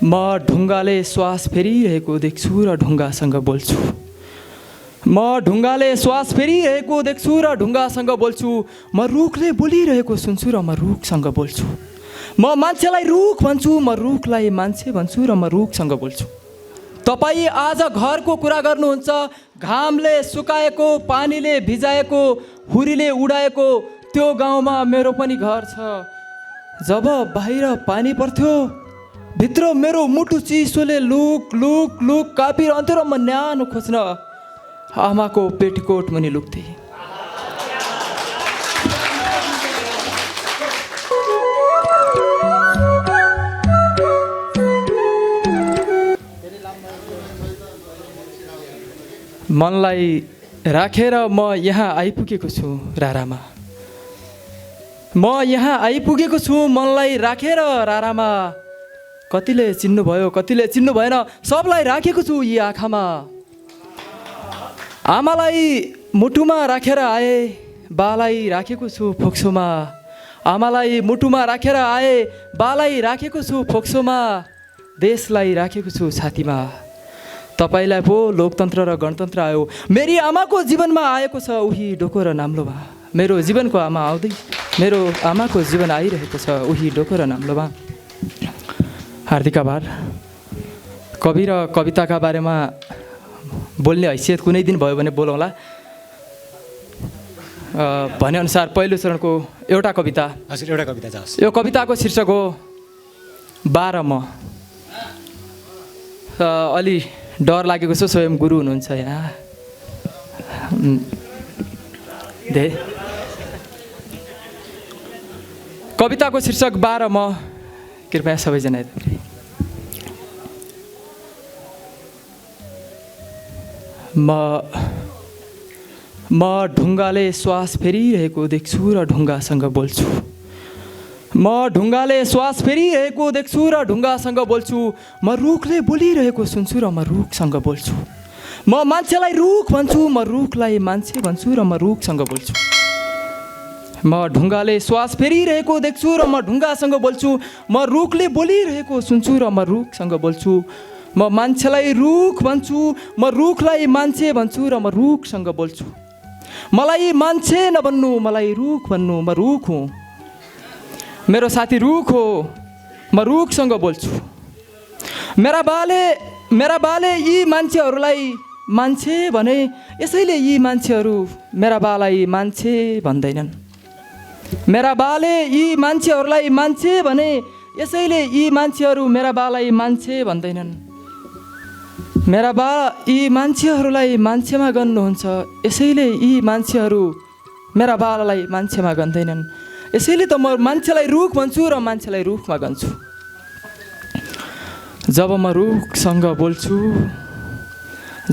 म ढुङ्गाले श्वास फेरिरहेको देख्छु र ढुङ्गासँग बोल्छु। म ढुङ्गाले श्वास फेरिरहेको देख्छु र ढुङ्गासँग बोल्छु। म रुखले बोलिरहेको सुन्छु र म रुखसँग बोल्छु। म मान्छेलाई रुख भन्छु, म रुखलाई मान्छे भन्छु र म रुखसँग बोल्छु। तपाईँ आज घरको कुरा गर्नुहुन्छ, घामले सुकाएको, पानीले भिजाएको, हुरीले उडाएको त्यो गाउँमा मेरो पनि घर छ। जब बाहिर पानी पर्थ्यो, भित्र मेरो मुटु चिसोले लुक लुक लुक कापिरहन्थ्यो र म न्यानो खोज्न आमाको पेटिकोट मुनि लुक्थेँ। मनलाई राखेर म यहाँ आइपुगेको छु रारामा। म यहाँ आइपुगेको छु मनलाई राखेर रारामा। कतिले चिन्नुभयो, कतिले चिन्नु भएन, सबलाई राखेको छु यी आँखामा। आमालाई मुटुमा राखेर आए, बालाई राखेको छु फोक्सोमा। आमालाई मुटुमा राखेर आए, बालाई राखेको छु फोक्सोमा। देशलाई राखेको छु छातीमा। तपाईँलाई पो लोकतन्त्र र गणतन्त्र आयो, मेरी आमाको जीवनमा आएको छ उही डोको र नाम्लोमा। मेरो जीवनको आमा आउँदै, मेरो आमाको जीवन आइरहेको छ उही डोको र नाम्लोमा। हार्दिक आभार। कवि र कविताका बारेमा बोल्ने हैसियत कुनै दिन भयो भने बोलौँला। भनेअनुसार पहिलो चरणको एउटा कविता। हजुर, एउटा कविता जाओस्। यो कविताको शीर्षक हो 12 म। अलि डर लागेको छ, स्वयं गुरु हुनुहुन्छ यहाँ। कविताको शीर्षक 12 म। कृपया सबैजना म ढुङ्गाले श्वास फेरिरहेको देख्छु र ढुङ्गासँग बोल्छु। म ढुङ्गाले श्वास फेरिरहेको देख्छु र ढुङ्गासँग बोल्छु। म रुखले बोलिरहेको सुन्छु र म रुखसँग बोल्छु। म मान्छेलाई रुख भन्छु, म रुखलाई मान्छे भन्छु र म रुखसँग बोल्छु। म ढुङ्गाले श्वास फेरिरहेको देख्छु र म ढुङ्गासँग बोल्छु। म रुखले बोलिरहेको सुन्छु र म रुखसँग बोल्छु। म मान्छेलाई रुख भन्छु, म रुखलाई मान्छे भन्छु र म रुखसँग बोल्छु। मलाई मान्छे नबन्नु, मलाई रुख भन्नु, म रुख हुँ। मेरो साथी रुख हो, म रुखसँग बोल्छु। मेरा बाले यी मान्छेहरूलाई मान्छे भने, यसैले यी मान्छेहरू मेरा बालाई मान्छे भन्दैनन्। मेरा बाले यी मान्छेहरूलाई मान्छे भने, यसैले यी मान्छेहरू मेरा बालाई मान्छे भन्दैनन्। मेरा बा यी मान्छेहरूलाई मान्छेमा गन्नुहुन्छ, यसैले यी मान्छेहरू मेरा बालाई मान्छेमा गन्दैनन्। यसैले त म मान्छेलाई रुख भन्छु र मान्छेलाई रुखमा गन्छु। जब म रुखसँग बोल्छु,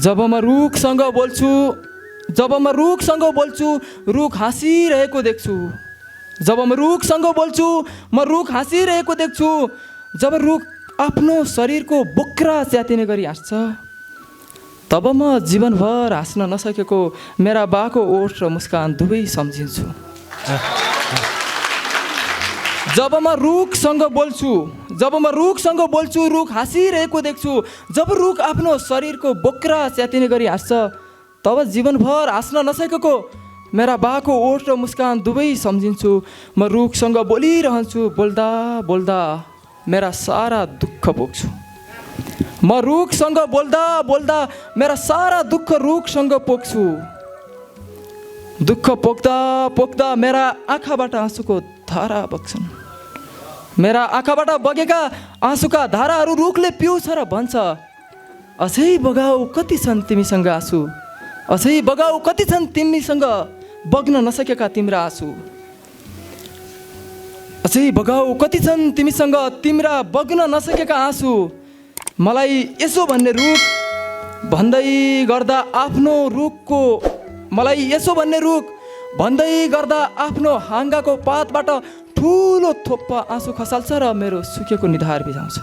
जब म रुखसँग बोल्छु, जब म रुखसँग बोल्छु, रुख हाँसिरहेको देख्छु। जब म रुखसँग बोल्छु, म रुख हाँसिरहेको देख्छु। जब रुख आफ्नो शरीरको बोक्रा च्यातिने गरी हाँस्छ, तब म जीवनभर हाँस्न नसकेको मेरा बाको ओठ र मुस्कान दुवै सम्झिन्छु। जब म रुखसँग बोल्छु, जब म रुखसँग बोल्छु, रुख हाँसिरहेको देख्छु। जब रुख आफ्नो शरीरको बोक्रा च्यातिने गरी हाँस्छ, तब जीवनभर हाँस्न नसकेको मेरा बाको ओठ र मुस्कान दुवै सम्झिन्छु। म रुखसँग बोलिरहन्छु, बोल्दा बोल्दा मेरा सारा दुःख पोख्छु। म रुखसँग बोल्दा बोल्दा मेरा सारा दुःख रुखसँग पोख्छु। दुःख पोख्दा पोख्दा मेरा आँखाबाट आँसुको धारा बग्छन्। मेरा आँखाबाट बगेका आँसुका धाराहरू रुखले पिउँछ र भन्छ, अझै बगाऊ कति छन् तिमीसँग आँसु, अझै बगाऊ कति छन् तिमीसँग बग्न नसकेका तिम्रा आँसु। अझै बगाऊ कति छन् तिमीसँग तिम्रा बग्न नसकेका आँसु। मलाई यसो भन्ने रुख भन्दै गर्दा आफ्नो रुखको, मलाई यसो भन्ने रुख भन्दै गर्दा आफ्नो हाँगाको पातबाट ठुलो थोप्पा आँसु खसाल्छ र मेरो सुकेको निधार भिजाउँछ।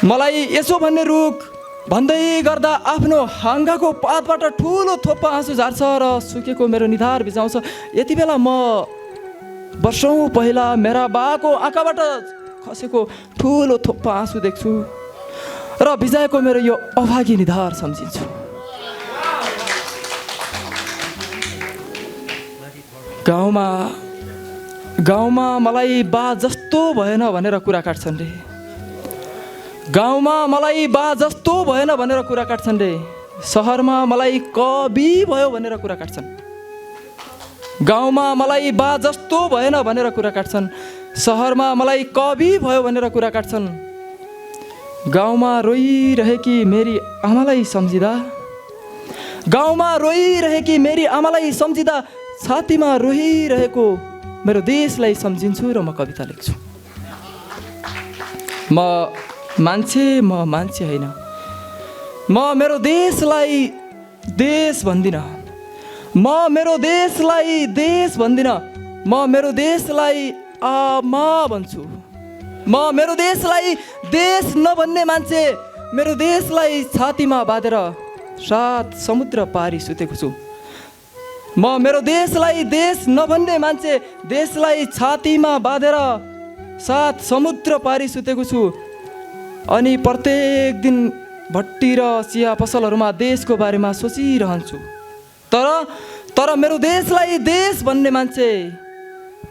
मलाई यसो भन्ने रुख भन्दै गर्दा आफ्नो हाँगाको पातबाट ठुलो थोप्पा आँसु झार्छ र सुकेको मेरो निधार भिजाउँछ। यति बेला म वर्षौँ पहिला मेरा बाको आँखाबाट खसेको ठुलो थोप्पा आँसु देख्छु र भिजाएको मेरो यो अभागी निधार सम्झिन्छु। गाउँमा मलाई बा जस्तो भएन भनेर कुरा काट्छन् रे। गाउँमा मलाई बा जस्तो भएन भनेर कुरा काट्छन् रे। सहरमा मलाई कवि भयो भनेर कुरा काट्छन्। गाउँमा मलाई बा जस्तो भएन भनेर कुरा काट्छन्। सहरमा मलाई कवि भयो भनेर कुरा काट्छन्। गाउँमा रोइरहेकी मेरी आमालाई सम्झिँदा, गाउँमा रोइरहेकी मेरी आमालाई सम्झिँदा छातीमा रोइरहेको मेरो देशलाई सम्झिन्छु र म कविता लेख्छु। म मान्छे होइन। म मेरो देशलाई देश भन्दिनँ। म मेरो देशलाई देश भन्दिनँ। म मेरो देशलाई आमा भन्छु। म मेरो देशलाई देश नभन्ने मान्छे मेरो देशलाई छातीमा बाँधेर 7 समुद्र पारी सुतेको छु। म मेरो देशलाई देश नभन्ने मान्छे देशलाई छातीमा बाँधेर 7 समुद्र पारी सुतेको छु। अनि प्रत्येक दिन भट्टी र चिया पसलहरूमा देशको बारेमा सोचिरहन्छु। तर मेरो देशलाई देश भन्ने मान्छे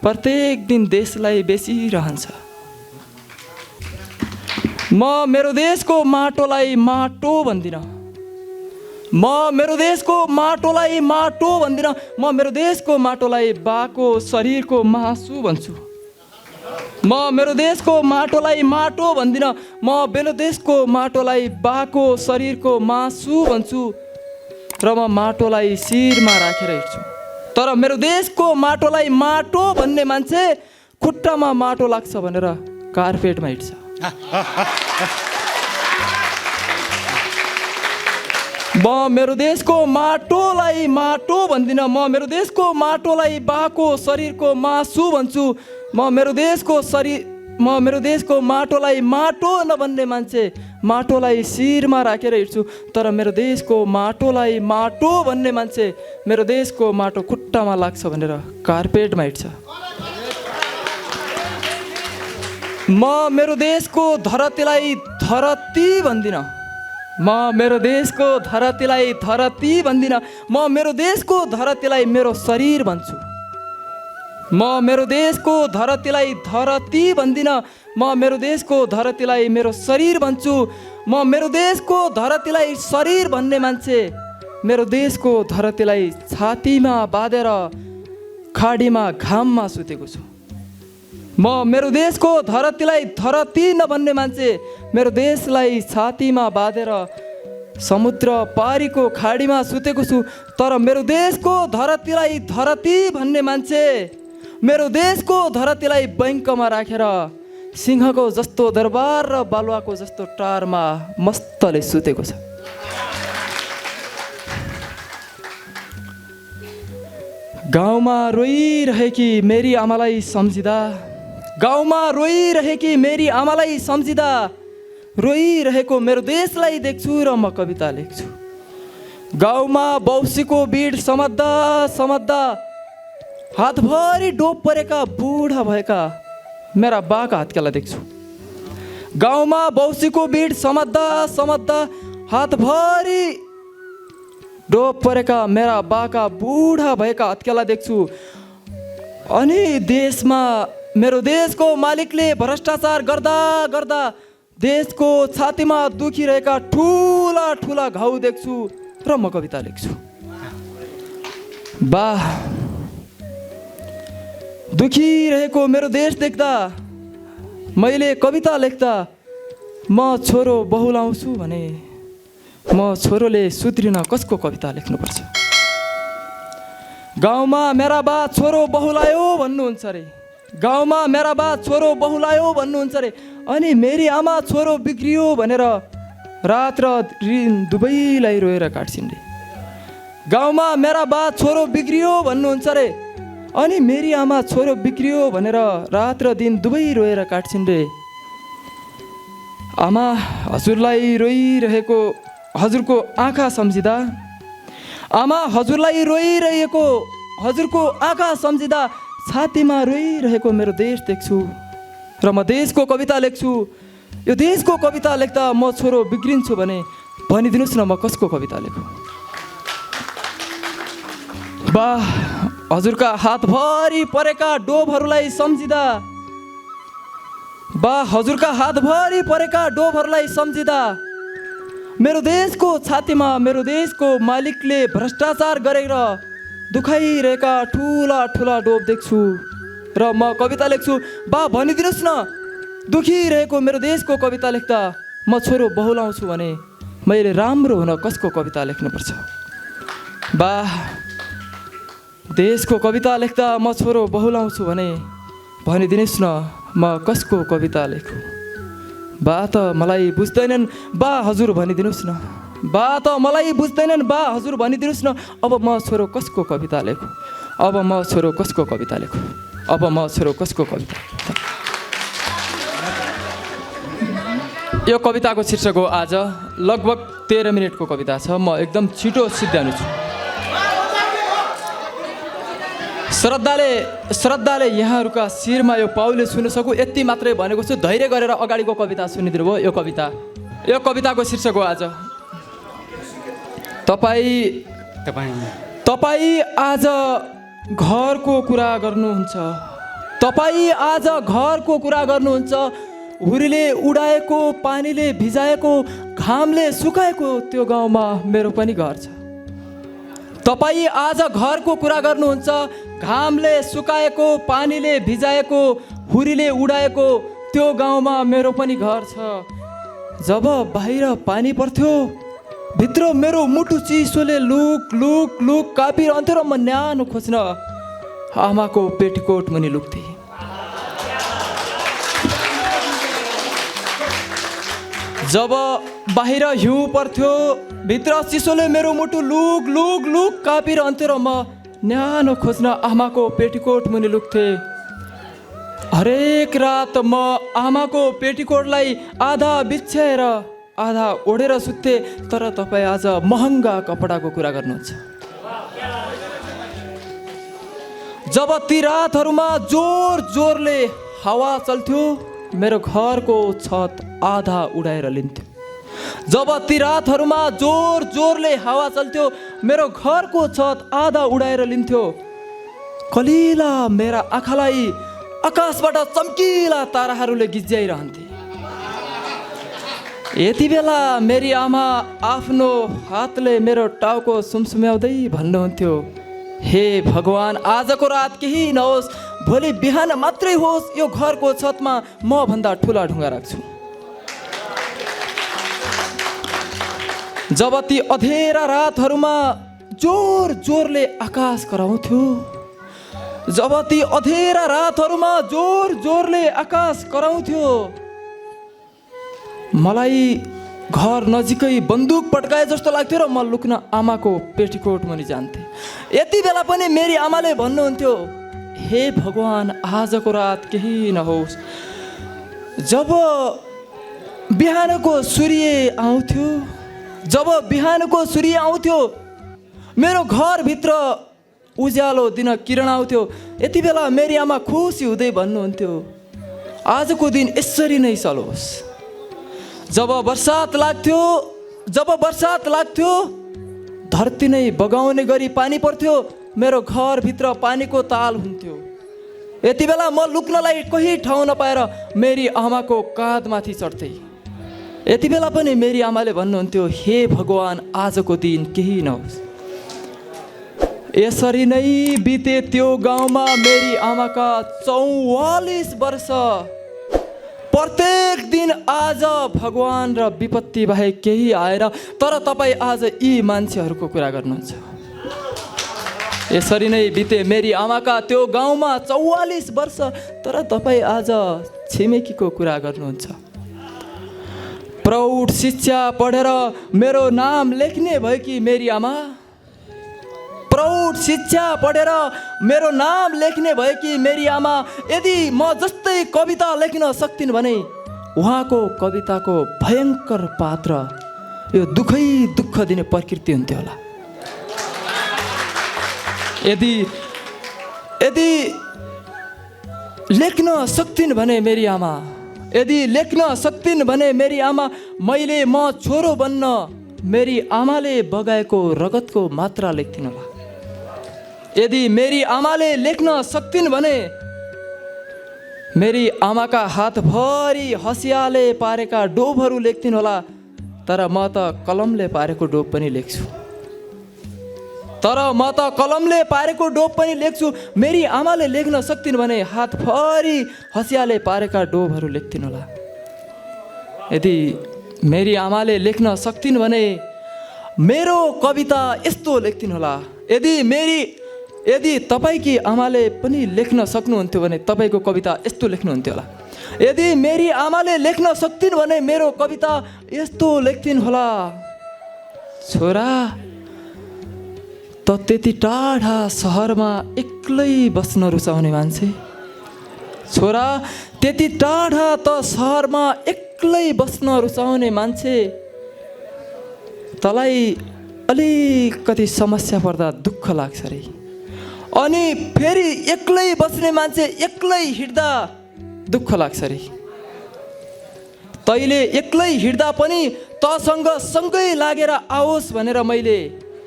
प्रत्येक दिन देशलाई बेचिरहन्छ। म मेरो देशको माटोलाई माटो भन्दिनँ। म मेरो देशको माटोलाई माटो भन्दिनँ। म मेरो देशको माटोलाई बाको शरीरको मासु भन्छु। म मेरो देशको माटोलाई माटो भन्दिनँ। म मेरो देशको माटोलाई बाको शरीरको मासु भन्छु र म माटोलाई शिरमा राखेर हिँड्छु। तर मेरो देशको माटोलाई माटो भन्ने मान्छे खुट्टामा माटो लाग्छ भनेर कार्पेटमा हिँड्छ। म मेरो देशको माटोलाई माटो भन्दिनँ। म मेरो देशको माटोलाई बाको शरीरको मासु भन्छु। म मेरो देशको माटोलाई माटो नभन्ने मान्छे माटोलाई शिरमा राखेर हिँड्छु। तर मेरो देशको माटोलाई माटो भन्ने मान्छे मेरो देशको माटो खुट्टामा लाग्छ भनेर कार्पेटमा हिँड्छ। म मेरो देशको धरतीलाई धरती भन्दिनँ। म मेरो देशको धरतीलाई धरती भन्दिनँ। म मेरो देशको धरतीलाई मेरो शरीर भन्छु। म मेरो देशको धरतीलाई धरती भन्दिनँ। म मेरो देशको धरतीलाई मेरो शरीर भन्छु। म मेरो देशको धरतीलाई शरीर भन्ने मान्छे मेरो देशको धरतीलाई छातीमा बाँधेर खाडीमा घाममा सुतेको छु। म मेरो देशको धरतीलाई धरती नभन्ने मान्छे मेरो देशलाई छातीमा बाँधेर समुद्र पारीको खाडीमा सुतेको छु। तर मेरो देशको धरतीलाई धरती भन्ने मान्छे मेरो देशको धरतीलाई बैङ्कमा राखेर सिंहको जस्तो दरबार र बालुवाको जस्तो टारमा मस्तले सुतेको छ। गाउँमा रोइरहेकी मेरी आमालाई सम्झिँदा, गाउँमा रोइरहेकी मेरी आमालाई सम्झिँदा रोइरहेको मेरो देशलाई देख्छु र म कविता लेख्छु। गाउँमा बौसीको बिड समात्दा समात्दा हातभरि डोप परेका बुढा भएका मेरा बाका हातकेला देख्छु। गाउँमा बौसीको बिड समात्दा समात्दा हातभरि डोप परेका मेरा बाका बुढा भएका हत्केला देख्छु। अनि देशमा मेरो देशको मालिकले भ्रष्टाचार गर्दा गर्दा देशको छातीमा दुखिरहेका ठुला ठुला घाउ देख्छु र म कविता लेख्छु। वाह, दुखिरहेको मेरो देश देख्दा मैले कविता लेख्दा म छोरो बहुलाउँछु भने म छोरोले सुध्रिन कसको कविता लेख्नुपर्छ? गाउँमा मेरा बा छोरो बहुलायो भन्नुहुन्छ अरे। गाउँमा मेरा बा छोरो बहुलायो भन्नुहुन्छ अरे। अनि मेरी आमा छोरो बिग्रियो भनेर रात र दिन दुवैलाई रोएर काट्छिन् रे। गाउँमा मेरा बा छोरो बिग्रियो भन्नुहुन्छ अरे। अनि मेरी आमा छोरो बिग्रियो भनेर रात र दिन दुवै रोएर काट्छिन् रे। आमा, हजुरलाई रोइरहेको हजुरको आँखा सम्झिँदा, आमा हजुरलाई रोइरहेको हजुरको आँखा सम्झिँदा छातीमा रोइरहेको मेरो देश देख्छु र म देशको कविता लेख्छु। यो देशको कविता लेख्दा म छोरो बिग्रिन्छु भने भनिदिनुहोस् न म कसको कविता लेखुँ? बा हजुरका हातभरि परेका डोबहरूलाई सम्झिँदा, बा हजुरका हातभरि परेका डोबहरूलाई सम्झिँदा मेरो देशको छातीमा मेरो देशको मालिकले भ्रष्टाचार गरेर दुखाइरहेका ठुला ठुला डोब देख्छु र म कविता लेख्छु। बा भनिदिनुहोस् न दुखिरहेको मेरो देशको कविता लेख्दा म छोरो बहुलाउँछु भने मैले राम्रो हुन कसको कविता लेख्नुपर्छ? बा देशको कविता लेख्दा म छोरो बहुलाउँछु भने भनिदिनुहोस् न म कसको कविता लेखुँ? बा त मलाई बुझ्दैनन्, बा हजुर भनिदिनुहोस् न। बा त मलाई बुझ्दैनन्, बा हजुर भनिदिनुहोस् न। अब म छोरो कसको कविता लेखुँ? अब म छोरो कसको कविता लेखुँ? अब म छोरो कसको कविता? यो कविताको शीर्षक हो आज। लगभग 13 मिनटको कविता छ। म एकदम छिटो सिद्ध्याउनु छु। श्रद्धाले यहाँहरूका शिरमा यो पाउले सुन्न सकु यति मात्रै भनेको छु। धैर्य गरेर अगाडिको कविता सुनिदिनु भयो। यो कविताको शीर्षक हो आज। तपाईँ आज घरको कुरा गर्नुहुन्छ। तपाईँ आज घरको कुरा गर्नुहुन्छ। हुरीले उडाएको, पानीले भिजाएको, घामले सुकाएको त्यो गाउँमा मेरो पनि घर छ। तपाईँ आज घरको कुरा गर्नुहुन्छ। घामले सुकाएको, पानीले भिजाएको, हुरीले उडाएको त्यो गाउँमा मेरो पनि घर छ। जब बाहिर पानी पर्थ्यो भित्र मेरो मुटु चिसोले लुक लुक लुक कापिरहन्थ्यो र म न्यानो खोज्न आमाको पेटिकोट मुनि लुक्थेँ। जब बाहिर हिउँ पर्थ्यो भित्र चिसोले मेरो मुटु लुक लुक लुक कापिरहन्थ्यो र म न्यानो खोज्न आमाको पेटिकोट मुनि लुक्थेँ। हरेक रात म आमाको पेटिकोटलाई आधा बिछ्याएर आधा ओढेर सुत्थेँ। तर तपाईँ आज महँगा कपडाको कुरा गर्नुहुन्छ। जब ती रातहरूमा जोर जोरले हावा चल्थ्यो मेरो घरको छत आधा उडाएर लिन्थ्यो। जब ती रातहरूमा जोर जोरले हावा चल्थ्यो मेरो घरको छत आधा उडाएर लिन्थ्यो। कलिला मेरा आँखालाई आकाशबाट चम्किला ताराहरूले गिज्याइरहन्थे। यति बेला मेरी आमा आफ्नो हातले मेरो टाउको सुमसुम्याउँदै भन्नुहुन्थ्यो, हे भगवान् आजको रात केही नहोस्, भोलि बिहान मात्रै होस् यो घरको छतमा म भन्दा ठुला ढुङ्गा राख्छु। जब ती अँधेरा रातहरूमा जोर जोरले आकाश कराउँथ्यो, जब ती अँधेरा रातहरूमा जोर जोरले आकाश कराउँथ्यो मलाई घर नजिकै बन्दुक पड्काए जस्तो लाग्थ्यो र म लुक्न आमाको पेटिकोट मुनि जान्थेँ। यति बेला पनि मेरी आमाले भन्नुहुन्थ्यो, हे भगवान् आजको रात केही नहोस्। जब बिहानको सूर्य आउँथ्यो मेरो घरभित्र उज्यालो दिन किरण आउँथ्यो। यति बेला मेरी आमा खुसी हुँदै भन्नुहुन्थ्यो, आजको दिन यसरी नै चलोस्। जब बर्सात लाग्थ्यो धरती नै बगाउने गरी पानी पर्थ्यो मेरो घरभित्र पानीको ताल हुन्थ्यो। यति बेला म लुक्नलाई कोही ठाउँ नपाएर मेरी आमाको काँधमाथि चढ्थेँ। यति बेला पनि मेरी आमाले भन्नुहुन्थ्यो, हे भगवान् आजको दिन केही नहोस्। यसरी नै बिते त्यो गाउँमा मेरी आमाका 44 वर्ष। प्रत्येक दिन आज भगवान् र विपत्ति बाहेक केही आएर, तर तपाईँ आज यी मान्छेहरूको कुरा गर्नुहुन्छ। यसरी नै बिते मेरी आमाका त्यो गाउँमा 44 वर्ष, तर तपाईँ आज छिमेकीको कुरा गर्नुहुन्छ। प्रौढ शिक्षा पढेर मेरो नाम लेख्ने भएकी मेरी आमा, प्रौढ शिक्षा पढेर मेरो नाम लेख्ने भएकी मेरी आमा यदि म जस्तै कविता लेख्न सक्थिन् भने उहाँको कविताको भयङ्कर पात्र यो दुःख दिने प्रकृति हुन्थ्यो होला। लेख्न सक्थिन् भने मेरी आमा, यदि लेख्न सक्थिन् भने मेरी आमा, मैले म छोरो बन्न मेरी आमाले बगाएको रगतको मात्रा लेख्थिन् होला। यदि मेरी आमाले लेख्न सक्थिन् भने मेरी आमाका हातभरि हँसियाले पारेका डोबहरू लेख्थिन् होला। तर म त कलमले पारेको डोब पनि लेख्छु। मेरी आमाले लेख्न सक्थिन् भने हातभरि हँसियाले पारेका डोबहरू लेख्थिन् होला। यदि मेरी आमाले लेख्न सक्थिन् भने मेरो कविता यस्तो लेख्थिन् होला। यदि तपाईँकी आमाले पनि लेख्न सक्नुहुन्थ्यो भने तपाईँको कविता यस्तो लेख्नुहुन्थ्यो होला। यदि मेरी आमाले लेख्न सक्थिन् भने मेरो कविता यस्तो लेख्थिन् होला। छोरा त त्यति टाढा सहरमा एक्लै बस्न रुचाउने मान्छे, छोरा त्यति टाढा त सहरमा एक्लै बस्न रुचाउने मान्छे, तँलाई अलिकति समस्या पर्दा दुःख लाग्छ रे। अनि फेरि एक्लै बस्ने मान्छे एक्लै हिँड्दा दुःख लाग्छ रे। तैँले एक्लै हिँड्दा पनि तसँग सँगै लागेर आओस् भनेर मैले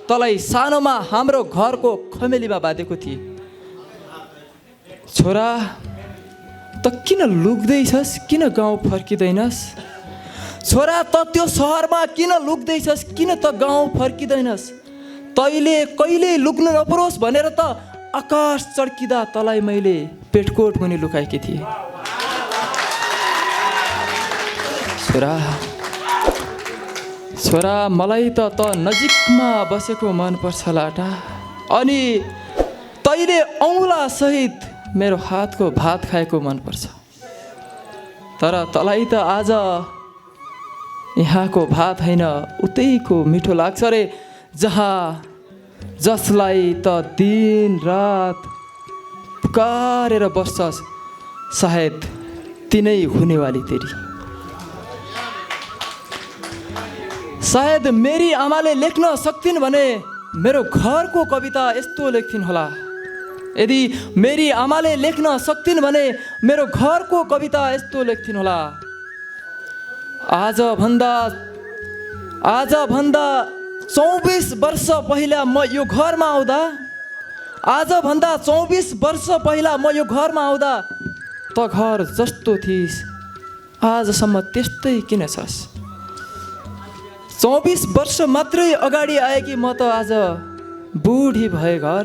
तँलाई सानोमा हाम्रो घरको खमेलीमा बाँधेको थिएँ। छोरा त किन लुक्दैछस्, किन गाउँ फर्किँदैनस्? छोरा त त्यो सहरमा किन लुक्दैछस्, किन त गाउँ फर्किँदैनस्? तैँले कहिले लुक्नु नपरोस् भनेर त आकाश चड्किँदा तँलाई मैले पेटकोट मुनि लुकाएकी थिएँ। छोरा मलाई त नजिकमा बसेको मनपर्छ लाटा, अनि तैँले औँला सहित मेरो हातको भात खाएको मनपर्छ। तर तँलाई त आज यहाँको भात होइन उतैको मिठो लाग्छ रे, जसलाई त दिन रात पुकारेर बस्छस्, सायद तिनै हुनेवाली तेरी। सायद मेरी आमाले लेख्न सक्थिन् भने मेरो घरको कविता यस्तो लेख्थिन् होला। यदि मेरी आमाले लेख्न सक्थिन् भने मेरो घरको कविता यस्तो लेख्थिन् होला। आजभन्दा 24 वर्ष पहिला म यो घरमा आउँदा, आजभन्दा 24 वर्ष पहिला म यो घरमा आउँदा त घर जस्तो थिइस्, आजसम्म त्यस्तै किन छस्? 24 वर्ष मात्रै अगाडि आएकी म त आज बुढी भए घर,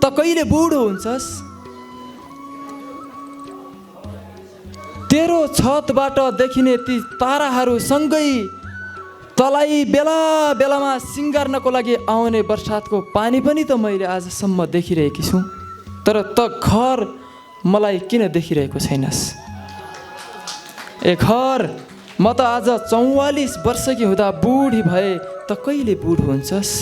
त कहिले बुढो हुन्छस्? तेरो छतबाट देखिने ती ताराहरू सँगै तँलाई बेला बेलामा सिँगार्नको लागि आउने बर्सातको पानी पनि त मैले आजसम्म देखिरहेकी छु। तर त घर मलाई किन देखिरहेको छैनस्? ए घर, म त आज 44 वर्षकी हुँदा बुढी भए, त कहिले बुढो हुन्छस्?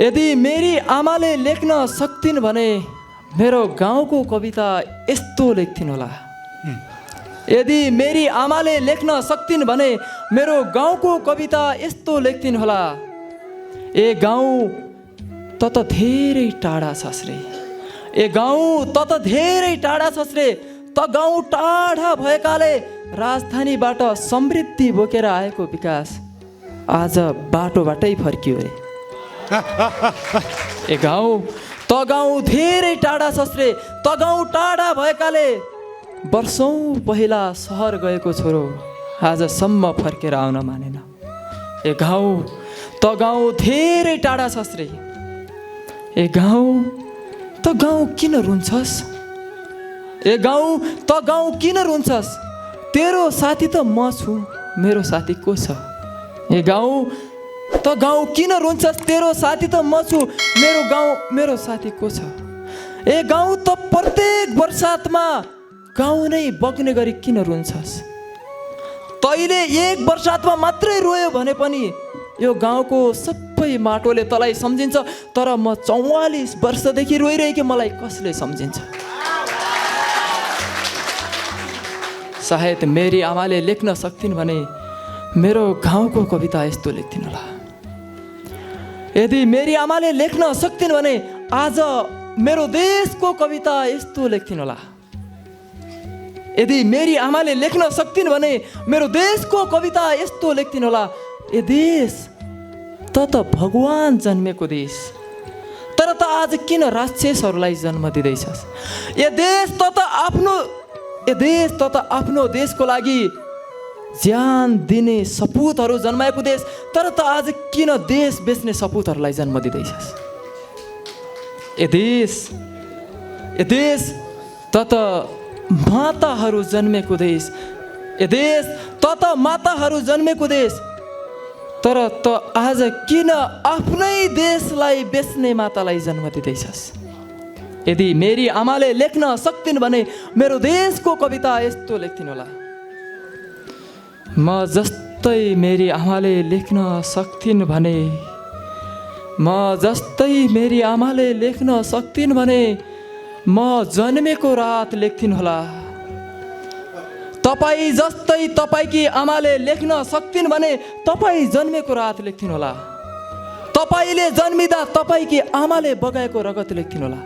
यदि मेरी आमाले लेख्न सक्थिन् भने मेरो गाउँको कविता यस्तो लेख्थिन् होला। यदि मेरी आमाले लेख्न सक्थिन् भने मेरो गाउँको कविता यस्तो लेख्थिन् होला। ए गाउँ त धेरै टाढा छस् रे, ए गाउँ त धेरै टाढा छस् रे, त गाउँ टाढा भएकाले राजधानीबाट समृद्धि बोकेर आएको विकास आज बाटोबाटै फर्कियो रे। ए गाउँ त गाउँ धेरै टाढा छस् रे, त गाउँ टाढा भएकाले वर्षौँ पहिला सहर गएको छोरो आजसम्म फर्केर आउन मानेन। ए गाउँ त गाउँ धेरै टाढा छस् रे, ए गाउँ त गाउँ किन रुन्छस्? ए गाउँ त गाउँ किन रुन्छस्? तेरो साथी त म छु, मेरो साथी को छ? ए गाउँ त गाउँ किन रुन्छस्? तेरो साथी त म छु, मेरो साथी को छ? ए गाउँ त प्रत्येक बर्सातमा गाउँ नै बग्ने गरी किन रुन्छस्? तैँले एक बर्सातमा मात्रै रोयो भने पनि यो गाउँको सबै माटोले तँलाई सम्झिन्छ, तर म 44 वर्षदेखि रोइरहेकी मलाई कसले सम्झिन्छ? सायद मेरी आमाले लेख्न सक्थिन् भने मेरो गाउँको कविता यस्तो लेख्थिन् होला। यदि मेरी आमाले लेख्न सक्थिन् भने आज मेरो देशको कविता यस्तो लेख्थिन् होला। यदि मेरी आमाले लेख्न सक्थिन् भने मेरो देशको कविता यस्तो लेख्थिन् होला। ए देश त भगवान जन्मेको देश, तर त आज किन राक्षसहरूलाई जन्म दिँदैछस्? ए देश त आफ्नो देशको लागि ज्यान दिने सपुतहरू जन्माएको देश, तर त आज किन देश बेच्ने सपुतहरूलाई जन्म दिँदैछस्? ए देश त माताहरू जन्मेको देश, ए देश त माताहरू जन्मेको देश, तर त आज किन आफ्नै देशलाई बेच्ने मातालाई जन्म दिँदैछस्? यदि मेरी आमाले लेख्न सक्थिन् भने मेरो देशको कविता यस्तो लेख्थिन् होला। म जस्तै मेरी आमाले लेख्न सक्थिन् भने, म जस्तै मेरी आमाले लेख्न सक्थिन् भने म जन्मेको रात लेख्थिन् होला। तपाईँ जस्तै तपाईँकी आमाले लेख्न सक्थिन् भने तपाईँ जन्मेको रात लेख्थिन् होला। तपाईँले जन्मिँदा तपाईँकी आमाले बगाएको रगत लेख्थिन् होला।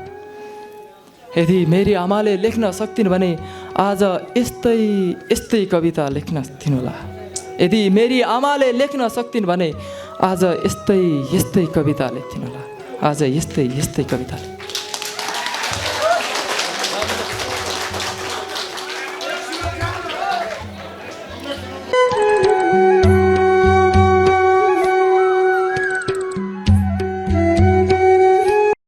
यदि मेरी आमाले लेख्न सक्थिन् भने आज यस्तै कविता लेख्न सक्थिन् होला। यदि मेरी आमाले लेख्न सक्थिन् भने आज यस्तै कविता लेख्थिन् होला। आज यस्तै कविता